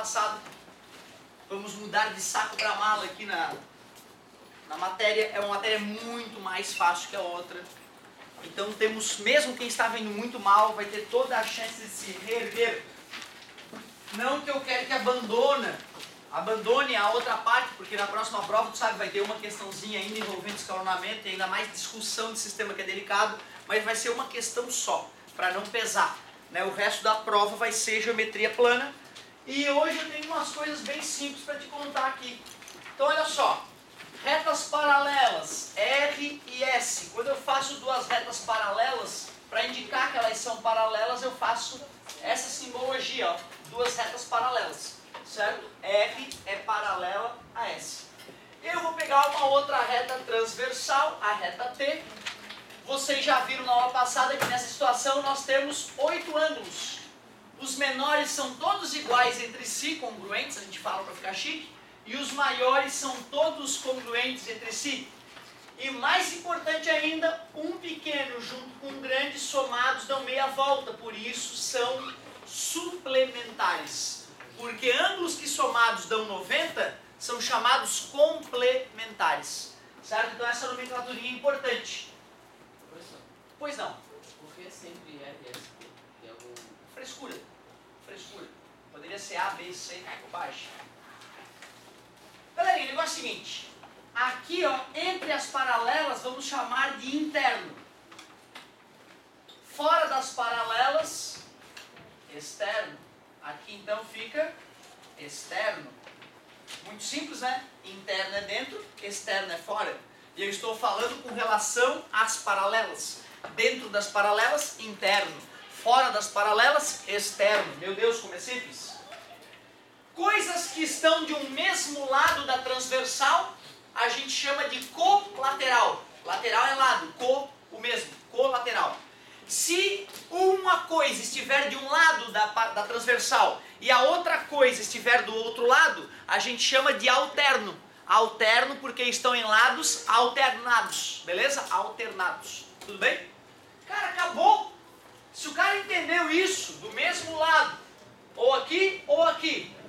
passada. Vamos mudar de saco para mala aqui na matéria. É uma matéria muito mais fácil que a outra. Então temos, mesmo quem está vendo muito mal, vai ter toda a chance de se reerguer. Não que eu quero que abandone a outra parte, porque na próxima prova, tu sabe, vai ter uma questãozinha ainda envolvendo escalonamento e ainda mais discussão de sistema que é delicado, mas vai ser uma questão só, para não pesar, né? O resto da prova vai ser geometria plana. E hoje eu tenho umas coisas bem simples para te contar aqui. Então olha só, retas paralelas R e S. Quando eu faço duas retas paralelas, para indicar que elas são paralelas, eu faço essa simbologia, ó, duas retas paralelas, certo? R é paralela a S. Eu vou pegar uma outra reta transversal, a reta T. Vocês já viram na aula passada que nessa situação nós temos 8 ângulos. Os menores são todos iguais entre si, congruentes, a gente fala para ficar chique, e os maiores são todos congruentes entre si. E mais importante ainda, um pequeno junto com um grande somados dão meia volta, por isso são suplementares. Porque ângulos que somados dão 90 são chamados complementares. Certo? Então essa nomenclaturinha é importante. Professor, Pois não. por que sempre RS? Tem algum... Frescura. Frescura. Poderia ser A, B, C, bobagem. Galerinha, o negócio é o seguinte. Aqui, ó, entre as paralelas, vamos chamar de interno. Fora das paralelas, externo. Aqui, então, fica externo. Muito simples, né? Interno é dentro, externo é fora. E eu estou falando com relação às paralelas. Dentro das paralelas, interno. Fora das paralelas, externo. Meu Deus, como é simples. Coisas que estão de um mesmo lado da transversal, a gente chama de colateral. Lateral é lado, o mesmo, colateral. Se uma coisa estiver de um lado da transversal e a outra coisa estiver do outro lado, a gente chama de alterno. Alterno porque estão em lados alternados, beleza? Alternados, tudo bem? Cara, acabou! Se o cara entendeu isso, do mesmo lado, ou aqui,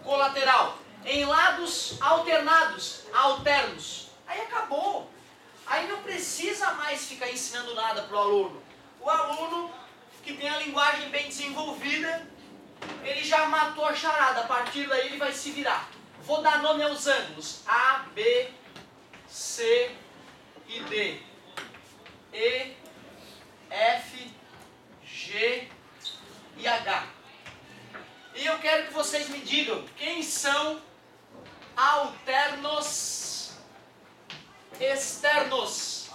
colateral, em lados alternados, alternos, aí acabou. Aí não precisa mais ficar ensinando nada para o aluno. O aluno que tem a linguagem bem desenvolvida, ele já matou a charada, a partir daí ele vai se virar. Vou dar nome aos ângulos, A, B, C e D, E, F, G e H. E eu quero que vocês me digam quem são alternos externos.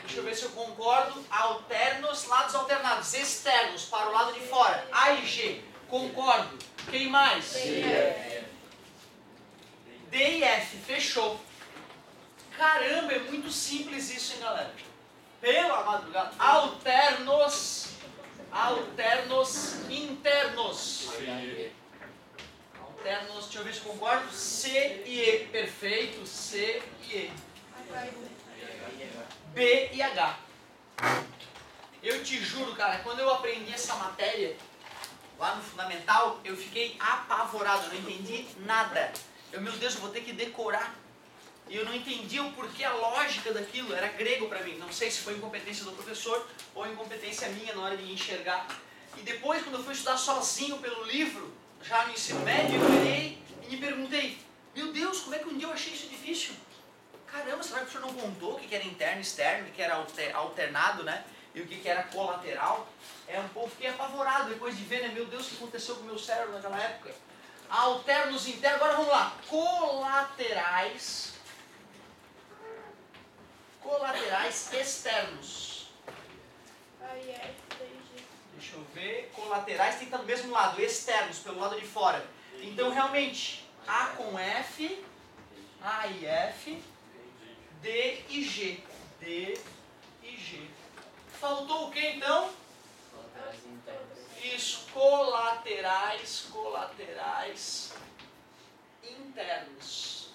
Deixa eu ver se eu concordo. Alternos, lados alternados. Externos, para o lado de fora. A e G. Concordo. Quem mais? D e F. Fechou. Caramba, é muito simples isso, hein, galera? Pela madrugada. Alternos internos. Alternos, deixa eu ver se eu concordo. C e E. Perfeito. C e E. B e H. Eu te juro, cara, quando eu aprendi essa matéria lá no fundamental, eu fiquei apavorado, eu não entendi nada. Meu Deus, eu vou ter que decorar. E eu não entendi o porquê, a lógica daquilo, era grego para mim. Não sei se foi incompetência do professor ou incompetência minha na hora de enxergar. E depois, quando eu fui estudar sozinho pelo livro, já no ensino médio, eu olhei e me perguntei, meu Deus, como é que um dia eu achei isso difícil? Caramba, será que o professor não contou o que era interno e externo, o que era alternado, né? E o que era colateral? Um pouco, fiquei apavorado depois de ver, né? Meu Deus, o que aconteceu com o meu cérebro naquela época? Alternos internos, agora vamos lá. Colaterais externos. Deixa eu ver. Colaterais tem que estar do mesmo lado, externos, pelo lado de fora. Então, realmente, A com F, A e F, D e G. D e G. Faltou o que então? Colaterais internos. Isso, colaterais internos.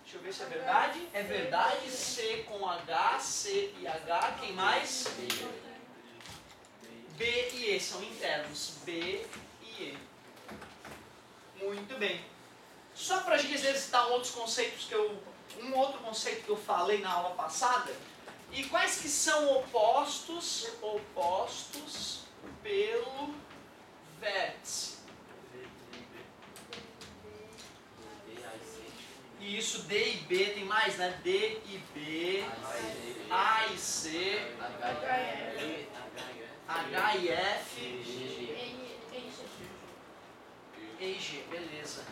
Deixa eu ver se é verdade. É verdade. C com H, C e H. Quem mais? B e E são internos. B e E. Muito bem. Só para a gente exercitar outros conceitos um outro conceito que eu falei na aula passada. E quais que são opostos pelo vértice? E isso, D e B, tem mais, né? D e B, A e C, H e F, E e G, beleza.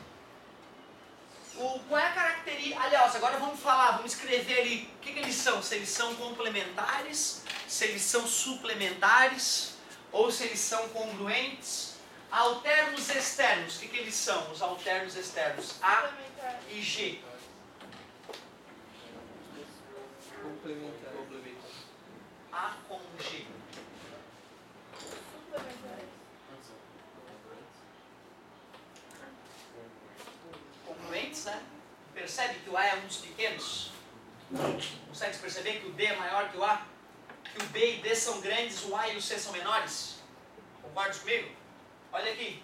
Qual é a característica? Aliás, agora vamos escrever ali o que eles são. Se eles são complementares, se eles são suplementares, ou se eles são congruentes. Alternos externos, o que eles são? Os alternos externos, A e G. Complementar. A com G. Congruentes, né? Percebe que o A é um dos pequenos? Consegue perceber que o D é maior que o A? Que o B e D são grandes, o A e o C são menores? Concorda comigo? Olha aqui.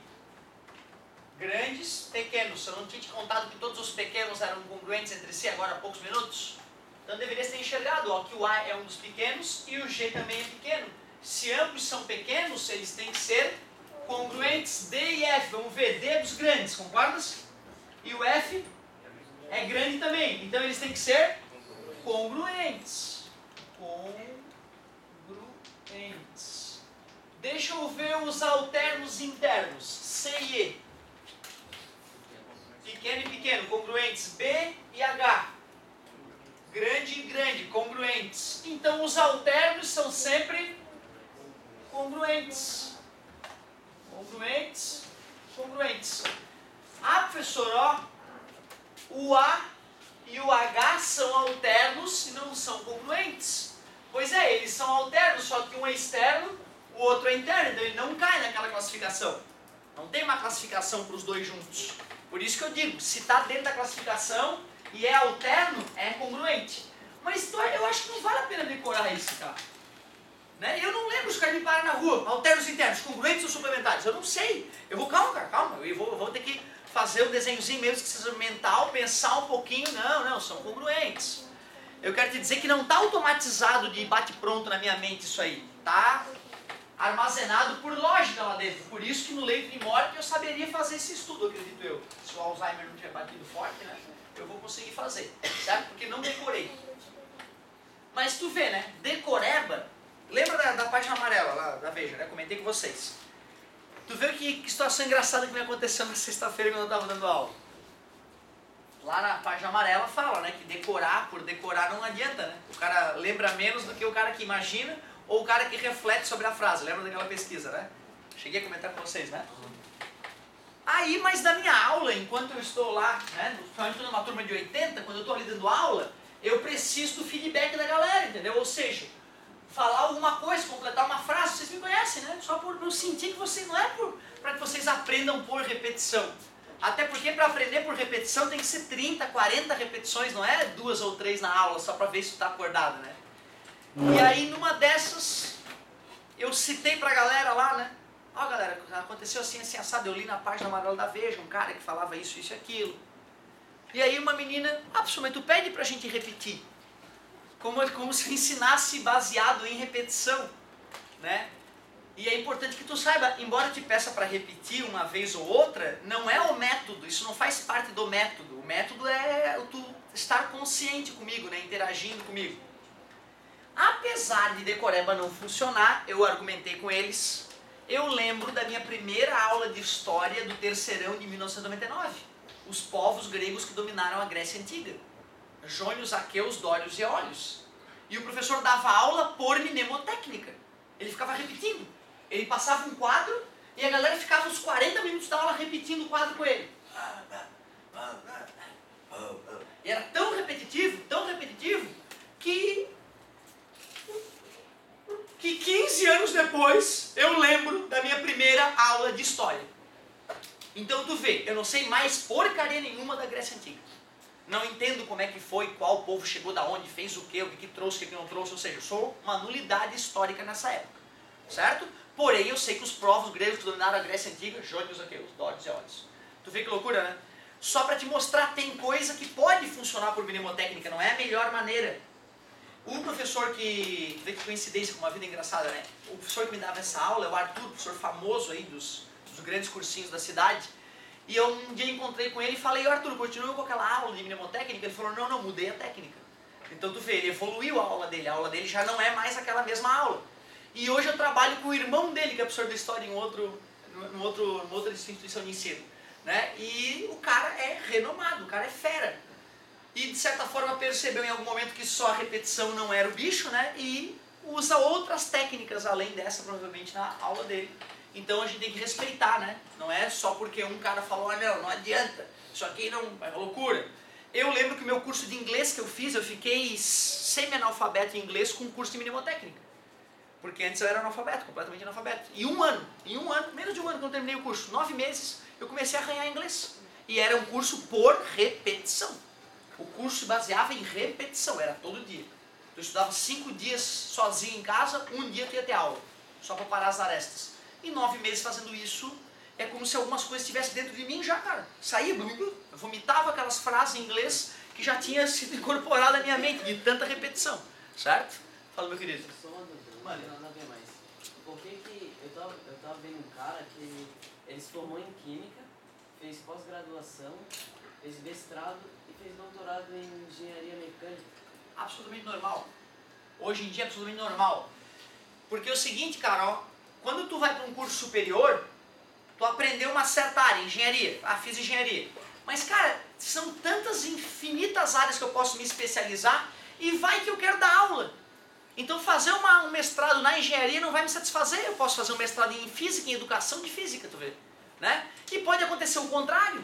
Grandes, pequenos. Eu não tinha te contado que todos os pequenos eram congruentes entre si agora há poucos minutos? Então deveria ter enxergado ó, que o A é um dos pequenos e o G também é pequeno. Se ambos são pequenos, eles têm que ser congruentes. D e F, vamos ver, D é dos grandes, concordas? E o F é grande também. Então eles têm que ser congruentes. Congruentes. Deixa eu ver os alternos internos. C e E. Pequeno e pequeno, congruentes. B e H. Grande e grande, congruentes. Então os alternos são sempre congruentes. Congruentes, congruentes. Ah, professor, ó, o A e o H são alternos e não são congruentes. Pois é, eles são alternos, só que um é externo, o outro é interno, então ele não cai naquela classificação. Não tem uma classificação para os dois juntos. Por isso que eu digo, se está dentro da classificação e é alterno, é congruente. Mas eu acho que não vale a pena decorar isso, cara. Né? Eu não lembro, os caras me param na rua, alternos internos, congruentes ou suplementares. Eu não sei. Eu vou, calma. Eu vou ter que fazer um desenhozinho mesmo que seja mental, pensar um pouquinho. Não, são congruentes. Eu quero te dizer que não está automatizado de bate-pronto na minha mente isso aí. Está armazenado por lógica lá dentro. Por isso que no leito de morte eu saberia fazer esse estudo, acredito eu. Se o Alzheimer não tiver batido forte, né? Eu vou conseguir fazer, certo? Porque não decorei. Mas tu vê, né? Decoreba, lembra da página amarela lá da Veja, né? Comentei com vocês. Tu vê que situação engraçada que me aconteceu na sexta-feira quando eu estava dando aula. Lá na página amarela fala, né? Que decorar por decorar não adianta, né? O cara lembra menos do que o cara que imagina ou o cara que reflete sobre a frase. Lembra daquela pesquisa, né? Cheguei a comentar com vocês, né? Aí, mas na minha aula, enquanto eu estou lá, né? Principalmente numa turma de 80, quando eu estou ali dando aula, eu preciso do feedback da galera, entendeu? Ou seja, falar alguma coisa, completar uma frase, vocês me conhecem, né? Só por eu sentir que vocês, não é para que vocês aprendam por repetição. Até porque para aprender por repetição tem que ser 30, 40 repetições, não é 2 ou 3 na aula, só para ver se tu está acordado, né? E aí numa dessas, eu citei pra galera lá, né? Ó galera, aconteceu assim, assim, assado, eu li na página amarela da Veja, um cara que falava isso e aquilo. E aí uma menina, professor, mas tu pede pra gente repetir. Como se eu ensinasse baseado em repetição, né? E é importante que tu saiba, embora eu te peça para repetir uma vez ou outra, não é o método, isso não faz parte do método. O método é tu estar consciente comigo, né? Interagindo comigo. Apesar de decoreba não funcionar, eu argumentei com eles, eu lembro da minha primeira aula de história do terceirão de 1999. Os povos gregos que dominaram a Grécia Antiga. Jônios, aqueus, dórios e eólios. E o professor dava aula por mnemotécnica. Ele ficava repetindo. Ele passava um quadro e a galera ficava uns 40 minutos da aula repetindo o quadro com ele. E era tão repetitivo, que 15 anos depois eu lembro da minha primeira aula de história. Então tu vê, eu não sei mais porcaria nenhuma da Grécia Antiga. Não entendo como é que foi, qual povo chegou da onde, fez o que trouxe, o que não trouxe. Ou seja, eu sou uma nulidade histórica nessa época. certo? Porém, eu sei que os povos gregos que dominaram a Grécia Antiga, jônios, aqueus, dórios e eólios. Tu vê que loucura, né? Só para te mostrar, tem coisa que pode funcionar por mnemotécnica, não é a melhor maneira. O professor que, vê que coincidência com uma vida engraçada, né? O professor que me dava essa aula é o Arthur, professor famoso aí dos grandes cursinhos da cidade. E eu um dia encontrei com ele e falei, Arthur, continua com aquela aula de mnemotécnica? Ele falou, não, mudei a técnica. Então tu vê, ele evoluiu a aula dele já não é mais aquela mesma aula. E hoje eu trabalho com o irmão dele, que é professor de história em outra instituição de ensino. Né? E o cara é renomado, o cara é fera. E de certa forma percebeu em algum momento que só a repetição não era o bicho, né? E usa outras técnicas além dessa, provavelmente, na aula dele. Então a gente tem que respeitar, né? Não é só porque um cara falou, não adianta, isso aqui não é loucura. Eu lembro que o meu curso de inglês que eu fiz, eu fiquei semi-analfabeto em inglês com um curso de mnemotécnica. Porque antes eu era analfabeto, completamente analfabeto. Em um ano, menos de um ano que eu terminei o curso, 9 meses, eu comecei a arranhar inglês. E era um curso por repetição. O curso se baseava em repetição, era todo dia. Eu estudava 5 dias sozinho em casa, um dia eu ia ter aula, só para parar as arestas. E 9 meses fazendo isso, é como se algumas coisas estivessem dentro de mim já, cara. Saía, eu vomitava aquelas frases em inglês que já tinha sido incorporada na minha mente, de tanta repetição, certo? Fala, meu querido. Só uma dúvida, não tem nada a ver mais. Por que eu tava vendo um cara que ele se formou em Química, fez pós-graduação, fez mestrado e fez doutorado em Engenharia Mecânica? Absolutamente normal. Hoje em dia é absolutamente normal. Porque é o seguinte, cara, ó, quando tu vai para um curso superior, tu aprendeu uma certa área, engenharia. Ah, fiz engenharia. Mas, cara, são tantas infinitas áreas que eu posso me especializar e vai que eu quero dar aula. Então fazer um mestrado na engenharia não vai me satisfazer. Eu posso fazer um mestrado em física, em educação de física, tu vê. Né? E pode acontecer o contrário.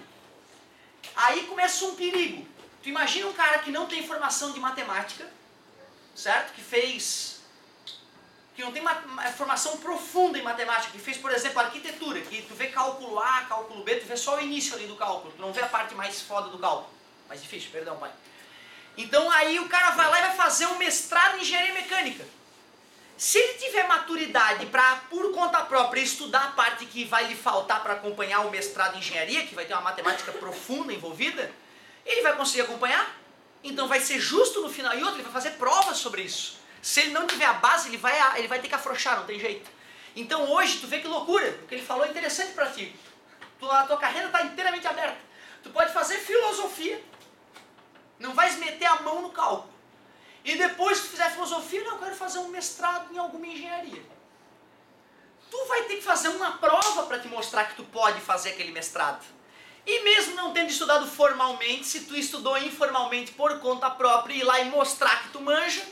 Aí começa um perigo. Tu imagina um cara que não tem formação de matemática, certo? Que não tem uma formação profunda em matemática, que fez, por exemplo, arquitetura, que tu vê cálculo A, cálculo B, tu vê só o início ali do cálculo, tu não vê a parte mais foda do cálculo. Mais difícil, perdão, pai. Então aí o cara vai lá e vai fazer um mestrado em engenharia mecânica. Se ele tiver maturidade para, por conta própria, estudar a parte que vai lhe faltar para acompanhar o mestrado em engenharia, que vai ter uma matemática profunda envolvida, ele vai conseguir acompanhar. Então vai ser justo no final. E outro, ele vai fazer provas sobre isso. Se ele não tiver a base, ele vai ter que afrouxar, não tem jeito. Então hoje, tu vê que loucura, o que ele falou é interessante para ti. A tua carreira está inteiramente aberta. Tu pode fazer filosofia, não vais meter a mão no cálculo. E depois que tu fizer filosofia, não, eu quero fazer um mestrado em alguma engenharia. Tu vai ter que fazer uma prova para te mostrar que tu pode fazer aquele mestrado. E mesmo não tendo estudado formalmente, se tu estudou informalmente por conta própria e ir lá e mostrar que tu manja,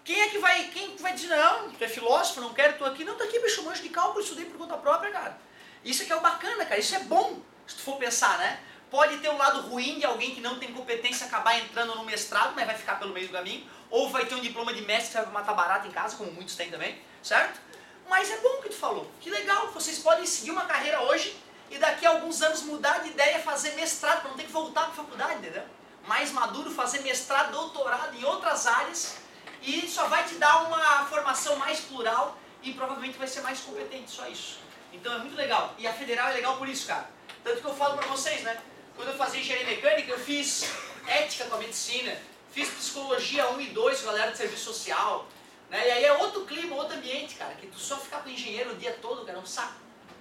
quem vai dizer, não, tu é filósofo, não quero, tu aqui, não, tô aqui, bicho, manjo de cálculo, estudei por conta própria, cara. Isso aqui é o bacana, cara, isso é bom, se tu for pensar, né? Pode ter um lado ruim de alguém que não tem competência acabar entrando no mestrado, mas vai ficar pelo meio do caminho, ou vai ter um diploma de mestre que vai matar barato em casa, como muitos têm também, certo? Mas é bom o que tu falou, que legal, vocês podem seguir uma carreira hoje e daqui a alguns anos mudar de ideia e fazer mestrado, para não ter que voltar para a faculdade, entendeu? Mais maduro, fazer mestrado, doutorado em outras áreas, e só vai te dar uma formação mais plural e provavelmente vai ser mais competente, só isso. Então é muito legal. E a Federal é legal por isso, cara. Tanto que eu falo pra vocês, né? Quando eu fazia engenharia mecânica, eu fiz ética com a medicina, fiz psicologia 1 e 2 com a galera de serviço social, né? E aí é outro clima, outro ambiente, cara, que tu só ficar com engenheiro o dia todo, cara, é um saco.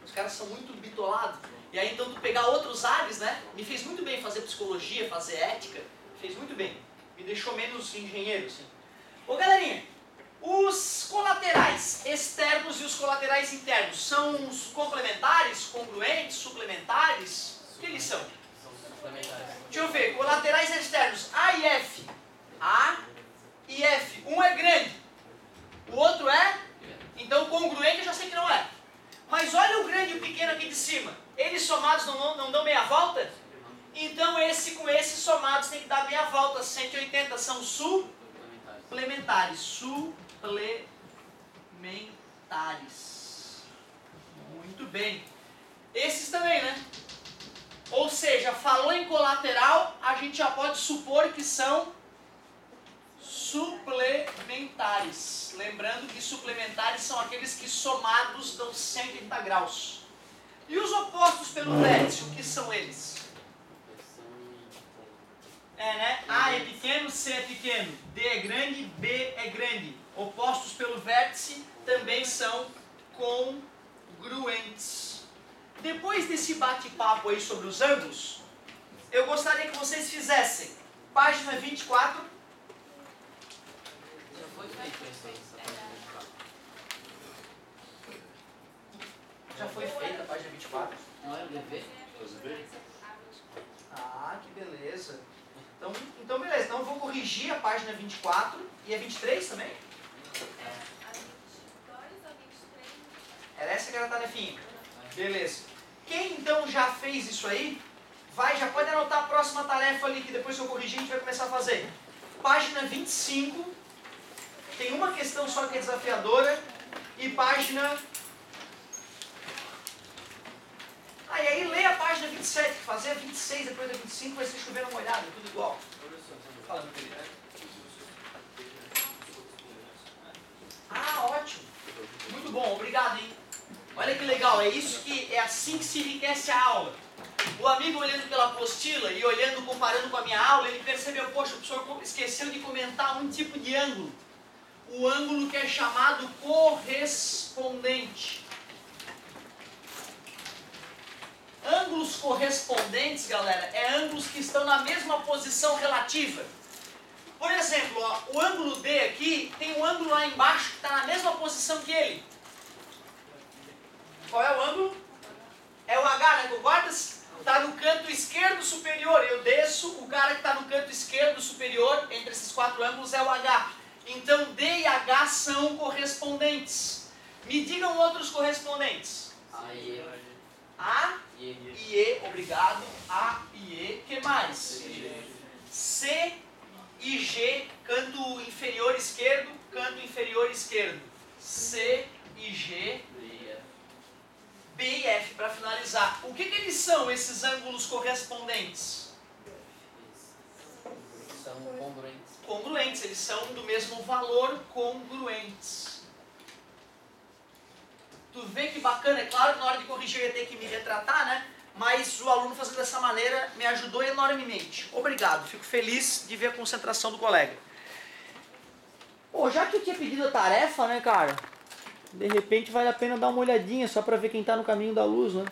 Os caras são muito bitolados. E aí então tu pegar outros ares, né? Me fez muito bem fazer psicologia, fazer ética, fez muito bem. Me deixou menos engenheiro, assim. Ô galerinha, os colaterais externos e os colaterais internos são os complementares, congruentes, suplementares? O que eles são? São suplementares. Deixa eu ver, colaterais externos, A e F. A e F. Um é grande, o outro é? Então congruente eu já sei que não é. Mas olha o grande e o pequeno aqui de cima. Eles somados não dão meia volta? Então esse com esse somados tem que dar meia volta. 180 são suplementares. Suplementares. Muito bem. Esses também, né? Ou seja, falou em colateral, a gente já pode supor que são suplementares. Lembrando que suplementares são aqueles que somados dão 180 graus. E os opostos pelo vértice, o que são eles? Né? A é pequeno, C é pequeno, D é grande, B é grande. Opostos pelo vértice também são congruentes. Depois desse bate-papo aí sobre os ângulos, eu gostaria que vocês fizessem página 24. Já foi feito essa página 24. Já foi feita a página 24. Não era o dever? Ah, que beleza. Então beleza, então eu vou corrigir a página 24 e a 23 também? Era essa que era a tarefinha. Beleza. Quem então já fez isso aí, já pode anotar a próxima tarefa ali, que depois que eu corrigir a gente vai começar a fazer. Página 25, tem uma questão só que é desafiadora, e página... e aí lê a página 27, fazer a 26 depois da 25 vai ser chovendo molhado, tudo igual. Fala, meu querido. Ótimo. Muito bom, obrigado, hein? Olha que legal, é assim que se enriquece a aula. O amigo olhando pela apostila e olhando, comparando com a minha aula, ele percebeu, poxa, o professor esqueceu de comentar um tipo de ângulo. O ângulo que é chamado correspondente. Ângulos correspondentes, galera, é ângulos que estão na mesma posição relativa. Por exemplo, ó, o ângulo D aqui tem um ângulo lá embaixo que está na mesma posição que ele. Qual é o ângulo? É o H, né? Concordas? Está no canto esquerdo superior. Eu desço, o cara que está no canto esquerdo superior, entre esses quatro ângulos, é o H. Então D e H são correspondentes. Me digam outros correspondentes. A e E. A e E, obrigado. A e E. Que mais? C e G, canto inferior esquerdo, canto inferior esquerdo. C e G. B e F, para finalizar. O que eles são, esses ângulos correspondentes? São congruentes. Congruentes, eles são do mesmo valor, congruentes. Tu vê que bacana, é claro que na hora de corrigir eu ia ter que me retratar, né? Mas o aluno fazendo dessa maneira me ajudou enormemente. Obrigado, fico feliz de ver a concentração do colega. Pô, já que eu tinha pedido a tarefa, né, cara? De repente vale a pena dar uma olhadinha só para ver quem está no caminho da luz, né?